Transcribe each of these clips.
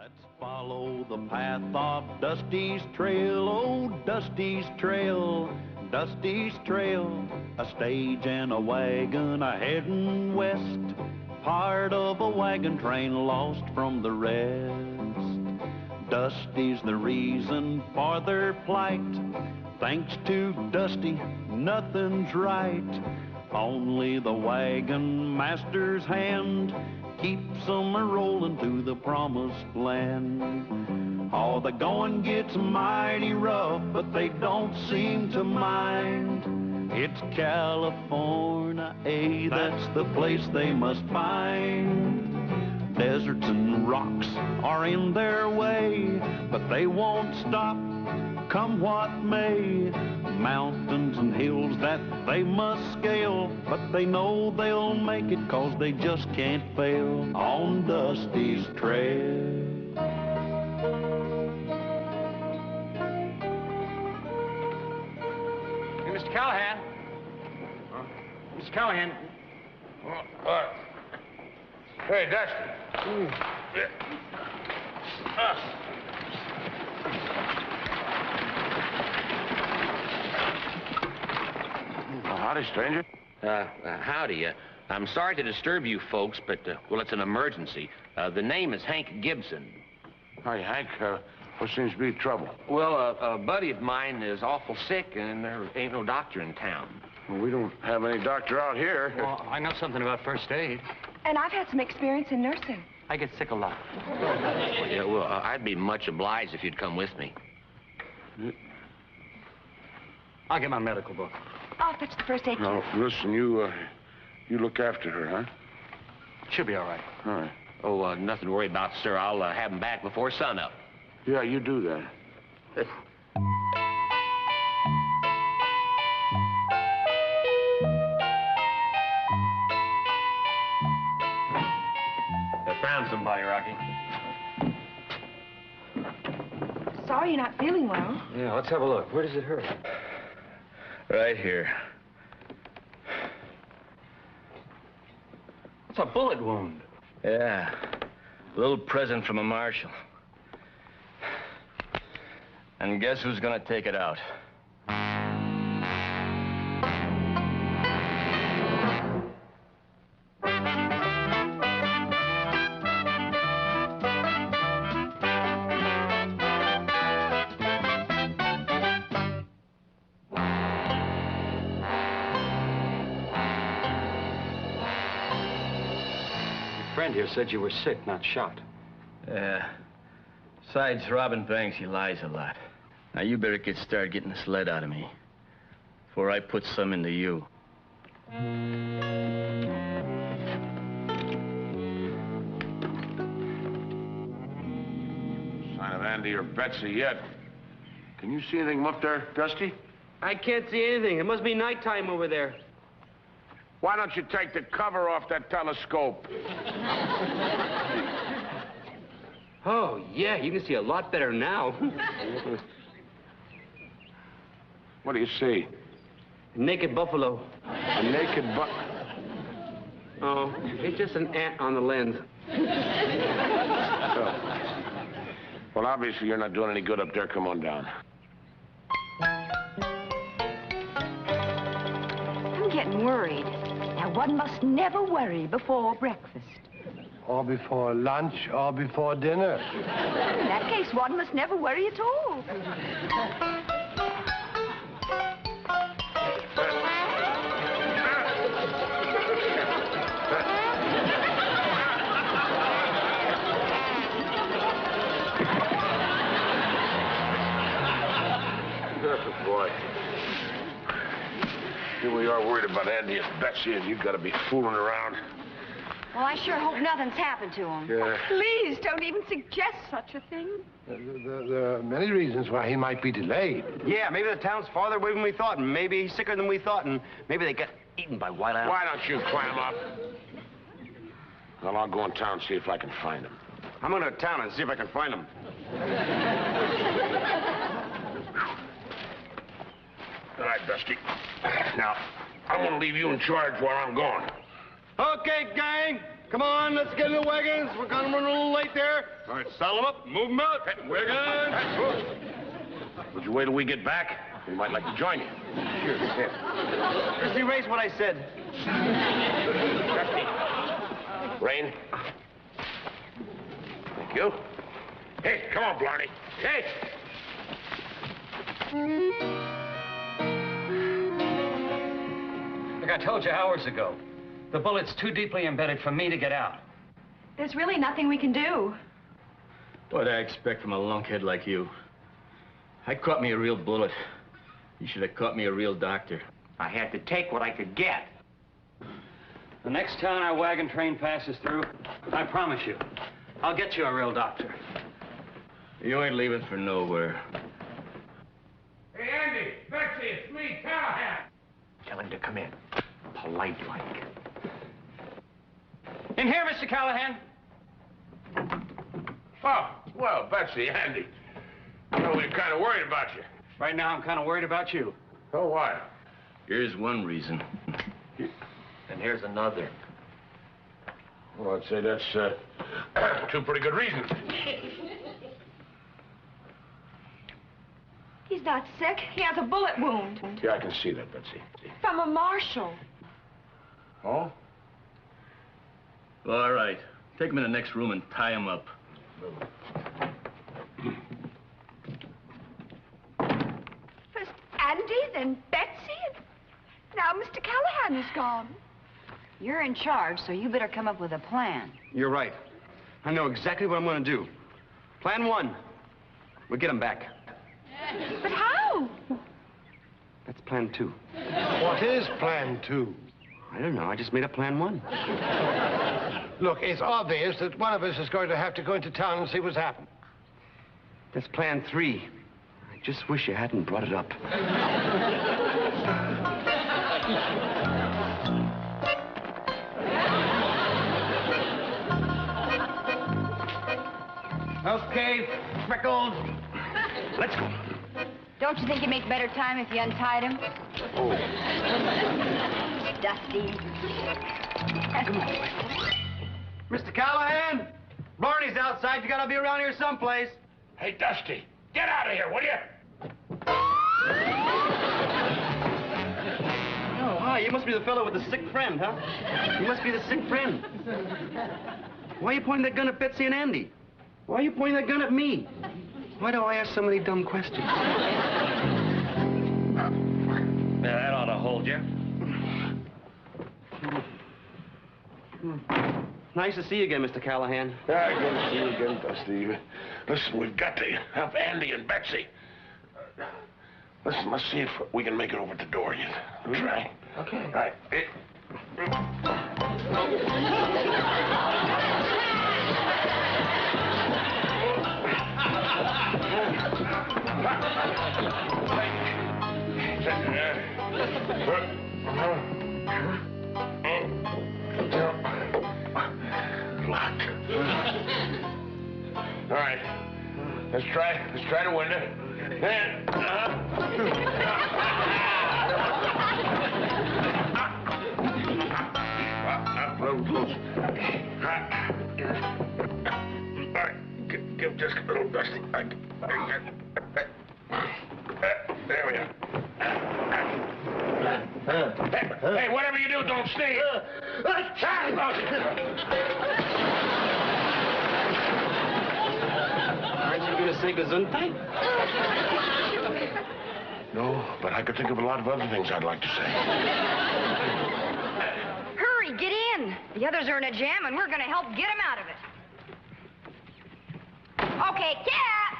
Let's follow the path of Dusty's trail, oh, Dusty's trail, Dusty's trail. A stage and a wagon a-heading west, part of a wagon train lost from the rest. Dusty's the reason for their plight. Thanks to Dusty, nothing's right. Only the wagon master's hand keeps them a-rolling to the promised land. Oh, the going gets mighty rough, but they don't seem to mind. It's California, that's the place they must find. Deserts and rocks are in their way, but they won't stop, come what may. Mountains and hills that they must scale, but they know they'll make it 'cause they just can't fail on Dusty's trail. Hey, Mr. Callahan. Mr. Callahan. Hey, Dusty. Howdy, stranger. Howdy. I'm sorry to disturb you folks, but, well, it's an emergency. The name is Hank Gibson. Hi, Hank. What seems to be trouble? Well, a buddy of mine is awful sick, and there ain't no doctor in town. Well, we don't have any doctor out here. Well, I know something about first aid. And I've had some experience in nursing. I get sick a lot. Yeah, well, I'd be much obliged if you'd come with me. I'll get my medical book. I'll fetch the first aid kit. Now, listen, you look after her, huh? She'll be all right. All right. Oh, nothing to worry about, sir. I'll have him back before sunup. Yeah, you do that. I found somebody, Rocky. Sorry you're not feeling well. Yeah, let's have a look. Where does it hurt? Right here. It's a bullet wound. Yeah. A little present from a marshal. And guess who's gonna take it out? Here said you were sick, not shot. Yeah. Besides robbing banks, he lies a lot. Now, you better start getting this lead out of me before I put some into you. Sign of Andy or Betsy yet. Can you see anything up there, Dusty? I can't see anything. It must be nighttime over there. Why don't you take the cover off that telescope? Oh, yeah, you can see a lot better now. What do you see? A naked buffalo. A naked Oh, it's just an ant on the lens. Well, obviously you're not doing any good up there. Come on down. I'm getting worried. Now, one must never worry before breakfast. Or before lunch, or before dinner. In that case, one must never worry at all. Good boy. Here we are worried about Andy and Betsy, and you've got to be fooling around. Well, I sure hope nothing's happened to him. Yeah. Please, don't even suggest such a thing. There are many reasons why he might be delayed. Yeah, maybe the town's farther away than we thought, and maybe he's sicker than we thought, and maybe they got eaten by wild animals. Why don't you climb up? Well, I'll go in town and see if I can find him. I'm going to town and see if I can find him. All right, Dusty. Now, I'm going to leave you in charge while I'm gone. Okay, gang. Come on, let's get in the wagons. We're gonna run a little late there. All right, saddle them up, move them out. Wagons! Would you wait till we get back? We might like to join you. Sure, here. Just erase what I said. Rain. Thank you. Hey, come on, Blarney. Hey! Like I told you hours ago, the bullet's too deeply embedded for me to get out. There's really nothing we can do. What I expect from a lunkhead like you. I caught me a real bullet. You should have caught me a real doctor. I had to take what I could get. The next town our wagon train passes through, I promise you, I'll get you a real doctor. You ain't leaving for nowhere. Hey, Andy, Betsy, it's me, Callahan. Tell him to come in. Polite like. In here, Mr. Callahan. Oh, well, Betsy, Andy. Well, we're kind of worried about you. Right now, I'm kind of worried about you. Oh, why? Here's one reason. And here's another. Well, I'd say that's two pretty good reasons. He's not sick. He has a bullet wound. Yeah, I can see that, Betsy. From a marshal. Oh? All right. Take him in the next room and tie him up. First Andy, then Betsy, and now Mr. Callahan is gone. You're in charge, so you better come up with a plan. You're right. I know exactly what I'm gonna do. Plan 1. We'll get him back. But how? That's plan 2. What is plan 2? I don't know. I just made up plan 1. Look, it's obvious that one of us is going to have to go into town and see what's happened. That's plan 3. I just wish you hadn't brought it up. Okay, Freckles. Let's go. Don't you think you'd make better time if you untied him? Oh. Dusty. Mr. Callahan, Barney's outside. You gotta be around here someplace. Hey, Dusty, get out of here, will you? Oh, hi. You must be the fellow with the sick friend, huh? You must be the sick friend. Why are you pointing that gun at Betsy and Andy? Why are you pointing that gun at me? Why do I ask so many dumb questions? That ought to hold you. Nice to see you again, Mr. Callahan. Yeah, good to see you again, Dusty. Listen, we've got to help Andy and Betsy. Listen, let's see if we can make it over the door yet. Let's try. Okay. All right. Locked. All right. Let's try the window. Real close. All right. Give just a little Dusty. There we are. Hey, whatever you do, don't sneeze. Aren't you going to say gesundheit? No, but I could think of a lot of other things I'd like to say. Hurry, get in. The others are in a jam, and we're going to help get them out of it. Okay, cat.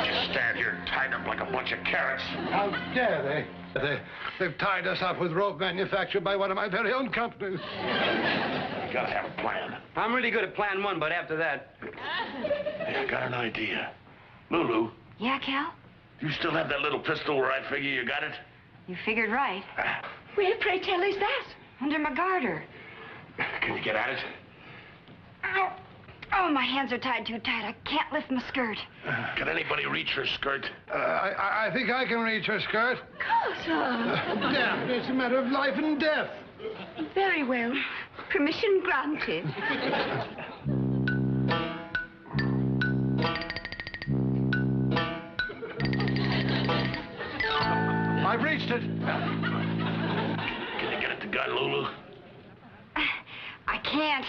Just stand here tied up like a bunch of carrots. How dare they? They've tied us up with rope manufactured by one of my very own companies. You gotta have a plan. I'm really good at plan 1, but after that... Hey, I got an idea. Lulu, Yeah, Cal? do you still have that little pistol where I figure you got it? You figured right. Where, pray tell, is that? Under my garter. Can you get at it? Ow! Oh, my hands are tied too tight. I can't lift my skirt. Can anybody reach her skirt? I think I can reach her skirt. Damn, it's a matter of life and death. Very well. Permission granted. I've reached it. Can you get at the gun, Lulu? I can't.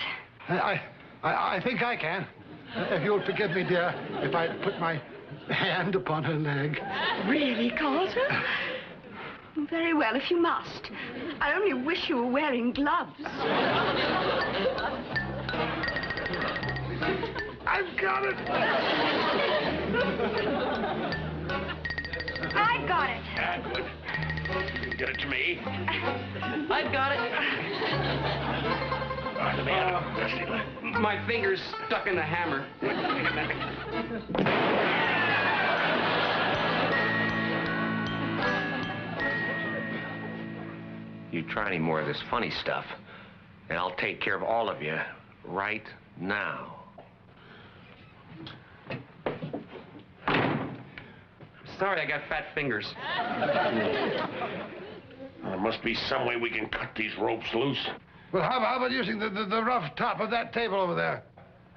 I think I can. If you'll forgive me, dear, if I put my hand upon her leg. Really, Carter? Very well, if you must. I only wish you were wearing gloves. I've got it. I got it. Ah, good. Get it to me. I've got it. All right, let me have it. Dusty. My finger's stuck in the hammer. You try any more of this funny stuff, and I'll take care of all of you right now. Sorry, I got fat fingers. There must be some way we can cut these ropes loose. Well, how about using the rough top of that table over there?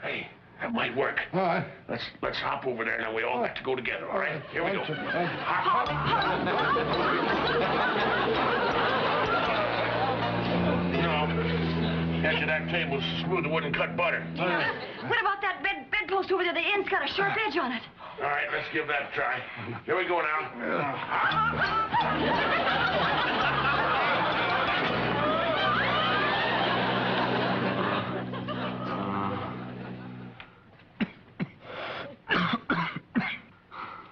Hey, that might work. All right. Let's hop over there. Now we all got to go together. All right, here we go. Hop, hop. No, edge of that table's smooth. It wouldn't cut butter. What about that bedpost over there? The end's got a sharp edge on it. All right, let's give that a try. Here we go now.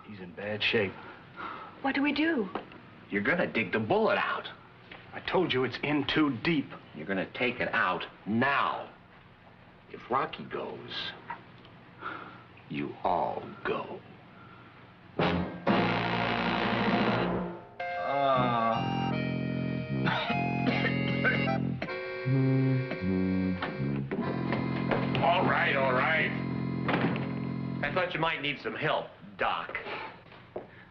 He's in bad shape. What do we do? You're gonna dig the bullet out. I told you it's in too deep. You're gonna take it out now. If Rocky goes, you all go. All right. I thought you might need some help, Doc.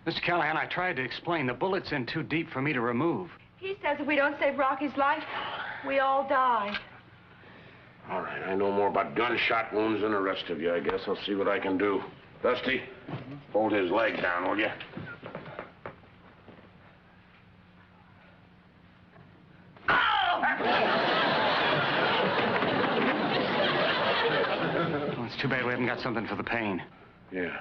Mr. Callahan, I tried to explain. The bullet's in too deep for me to remove. He says if we don't save Rocky's life, we all die. All right, I know more about gunshot wounds than the rest of you. I guess I'll see what I can do. Dusty, hold his leg down, will you? Well, it's too bad we haven't got something for the pain. Yeah.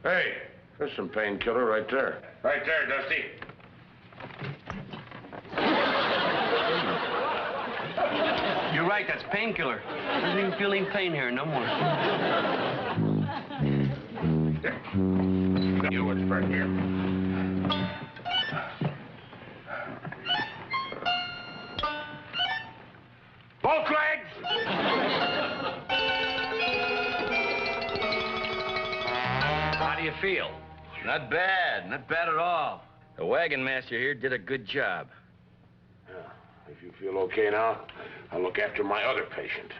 Hey, there's some painkiller right there. Right there, Dusty. You're right, that's painkiller. I don't even feel any pain here, no more. You what's right here. Both legs! How do you feel? Not bad at all. The wagon master here did a good job. If you feel okay now, I'll look after my other patient.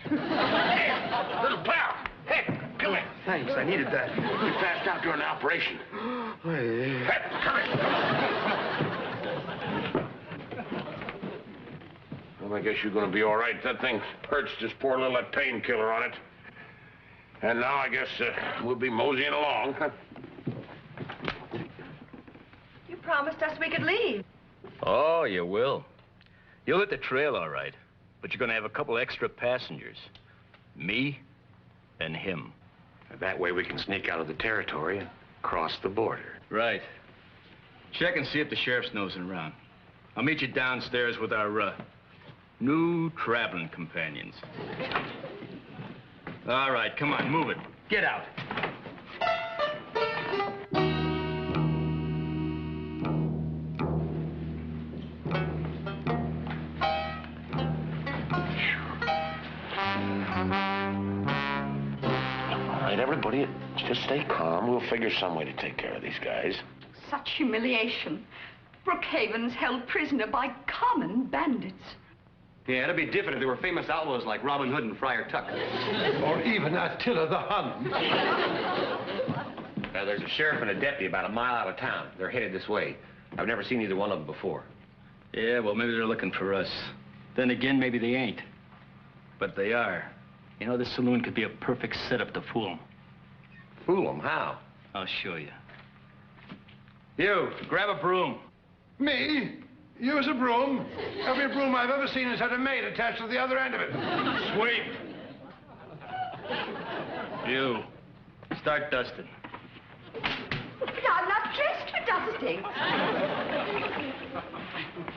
Hey, little pal! Hey, come here. Thanks, I needed that. You passed out during the operation. Hey, come here. Well, I guess you're going to be all right. That thing hurts just pour a little of that painkiller on it. And now I guess we'll be moseying along. You promised us we could leave. Oh, you will. You'll hit the trail all right, but you're gonna have a couple extra passengers. Me and him. That way we can sneak out of the territory and cross the border. Right. Check and see if the sheriff's nosing around. I'll meet you downstairs with our, new traveling companions. All right, come on, move it. Get out. All right, everybody, just stay calm. We'll figure some way to take care of these guys. Such humiliation. Brookhaven's held prisoner by common bandits. Yeah, it'd be different if there were famous outlaws like Robin Hood and Friar Tuck. Or even Attila the Hun. There's a sheriff and a deputy about a mile out of town. They're headed this way. I've never seen either one of them before. Yeah, well, maybe they're looking for us. Then again, maybe they ain't. But they are. You know, this saloon could be a perfect setup to fool them. Fool them? How? I'll show you. You, grab a broom. Me? Use a broom? Every broom I've ever seen has had a maid attached to the other end of it. Sweep. You, start dusting. But I'm not dressed for dusting.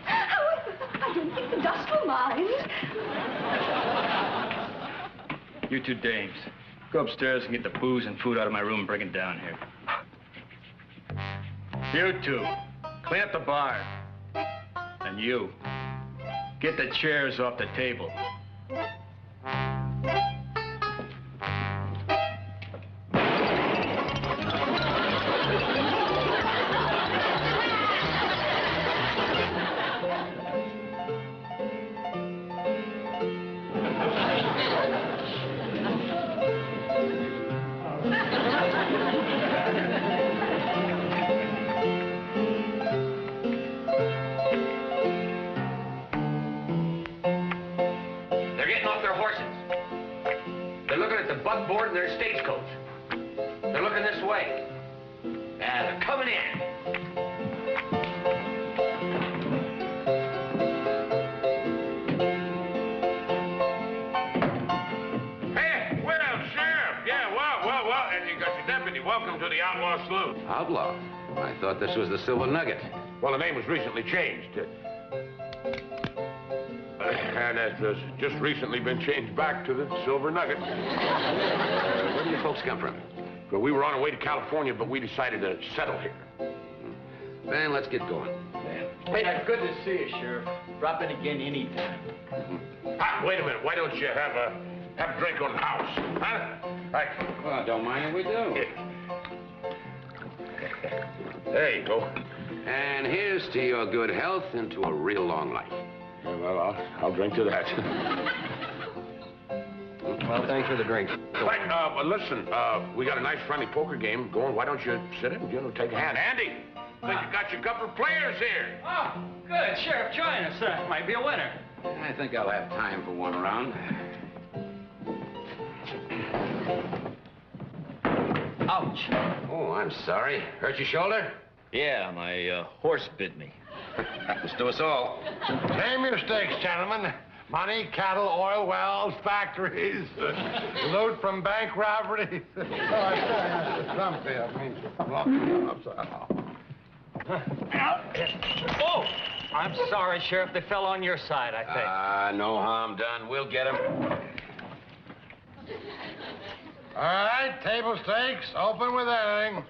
However, I don't think the dust will mind. You two dames, go upstairs and get the booze and food out of my room and bring it down here. You two, clean up the bar. And you, get the chairs off the table. Buckboard and their stagecoach. They're looking this way. Yeah, they're coming in. Hey, well, Sheriff. Yeah, well, and you got your deputy. Welcome to the outlaw saloon. Outlaw? I thought this was the Silver Nugget. Well, the name was recently changed. And it has just recently been changed back to the Silver Nugget. Where do you folks come from? Well, we were on our way to California, but we decided to settle here. Then let's get going. Hey, good to see you, Sheriff. Drop in again anytime. Wait a minute. Why don't you have a drink on the house? Huh? Right. Well, don't mind if we do. There you go. And here's to your good health and to a real long life. Well, I'll drink to that. Well, thanks for the drink. Right, listen, we got a nice friendly poker game going. Why don't you sit in and, take a hand? Andy, I think you got your couple of players here. Oh, good. Sheriff, join us. Might be a winner. I think I'll have time for one round. Ouch. Oh, I'm sorry. Hurt your shoulder? Yeah, my horse bit me. Let's do us all. Name your stakes, gentlemen. Money, cattle, oil wells, factories, loot from bank robberies. Oh, Oh, I'm sorry, Sheriff. They fell on your side, I think. No harm done. We'll get him. All right, table stakes. Open with anything.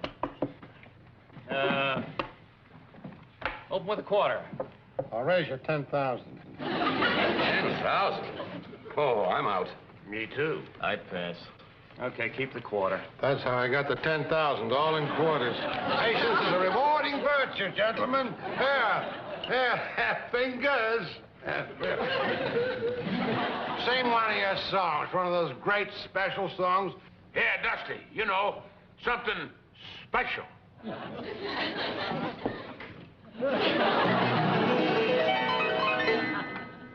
Open with a quarter. I'll raise you 10,000. 10,000? Oh, I'm out. Me too. I'd pass. Okay, keep the quarter. That's how I got the 10,000, all in quarters. Patience is a rewarding virtue, gentlemen. Here, fingers. Sing one of your songs, one of those great special songs. Yeah, Dusty, something special.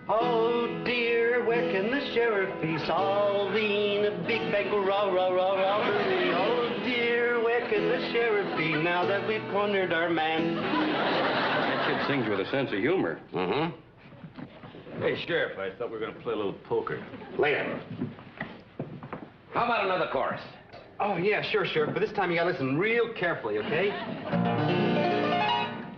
Oh dear, where can the sheriff be solving a big bank robbery? Oh dear, where can the sheriff be now that we've cornered our man? That kid sings with a sense of humor. Mm-hmm. Hey, Sheriff, I thought we were going to play a little poker. Later. How about another chorus? Oh, yeah, sure, Sheriff, but this time you gotta listen real carefully, okay?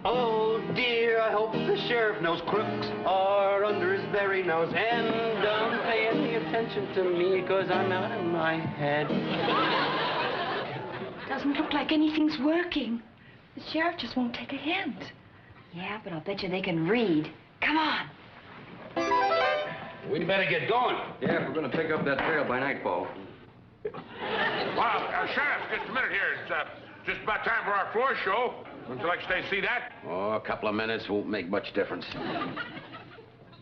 Oh, dear, I hope the sheriff knows crooks are under his very nose. And don't pay any attention to me, because I'm out of my head. Doesn't look like anything's working. The sheriff just won't take a hint. Yeah, but I'll bet you they can read. Come on. We'd better get going. Yeah, if we're going to pick up that trail by nightfall. Well, Sheriff, just a minute here. It's just about time for our floor show. Wouldn't you like to stay see that? Oh, a couple of minutes won't make much difference.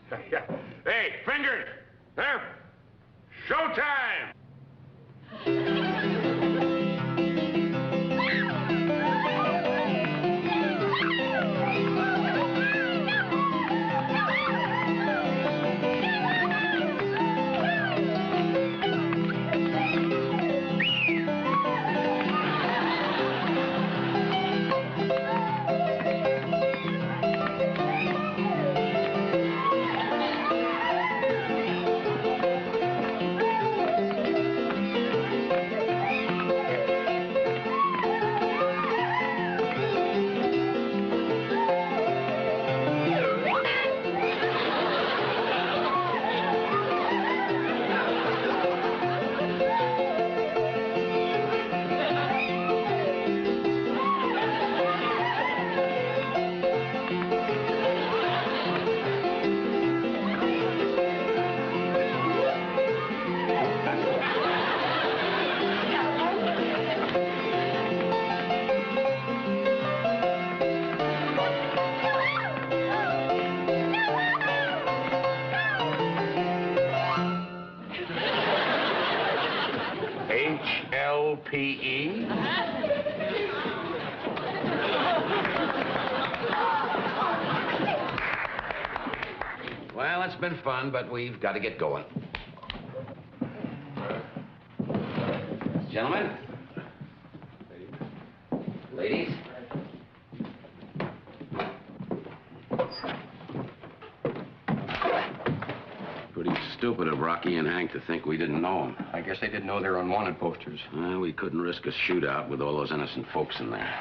Hey, fingers! There! Showtime! HLPE? Well, it's been fun, but we've got to get going. Gentlemen? Ladies? Pretty stupid of Rocky and Hank to think we didn't know him. I guess they didn't know they were on wanted posters. Well, we couldn't risk a shootout with all those innocent folks in there.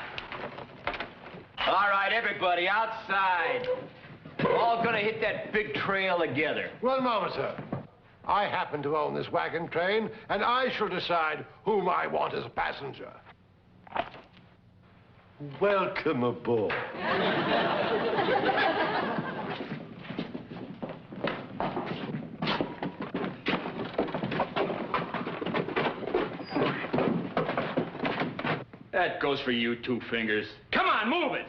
All right, everybody, outside. We're all gonna hit that big trail together. One moment, sir. I happen to own this wagon train, and I shall decide whom I want as a passenger. Welcome aboard. That goes for you, Two Fingers. Come on, move it!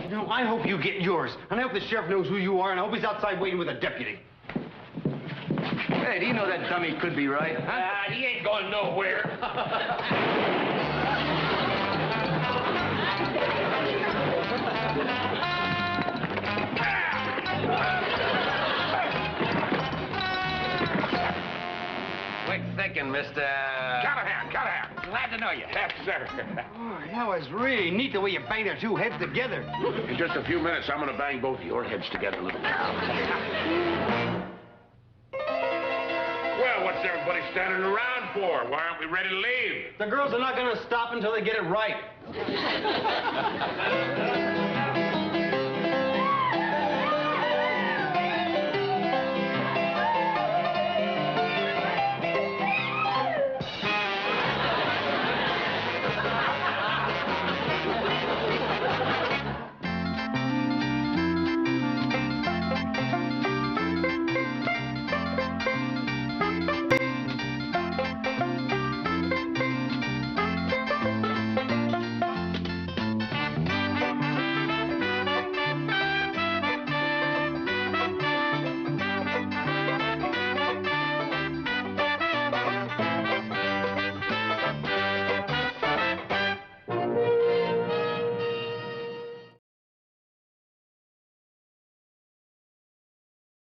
You know, I hope you get yours. And I hope the sheriff knows who you are, and I hope he's outside waiting with a deputy. Hey, do you know that dummy could be right? Huh? He ain't going nowhere. Quick thinking, Mr. Callahan. Glad to know you. Yes, sir. Oh, that was really neat the way you banged their two heads together. In just a few minutes, I'm going to bang both of your heads together, little pal. Well, what's everybody standing around for? Why aren't we ready to leave? The girls are not going to stop until they get it right.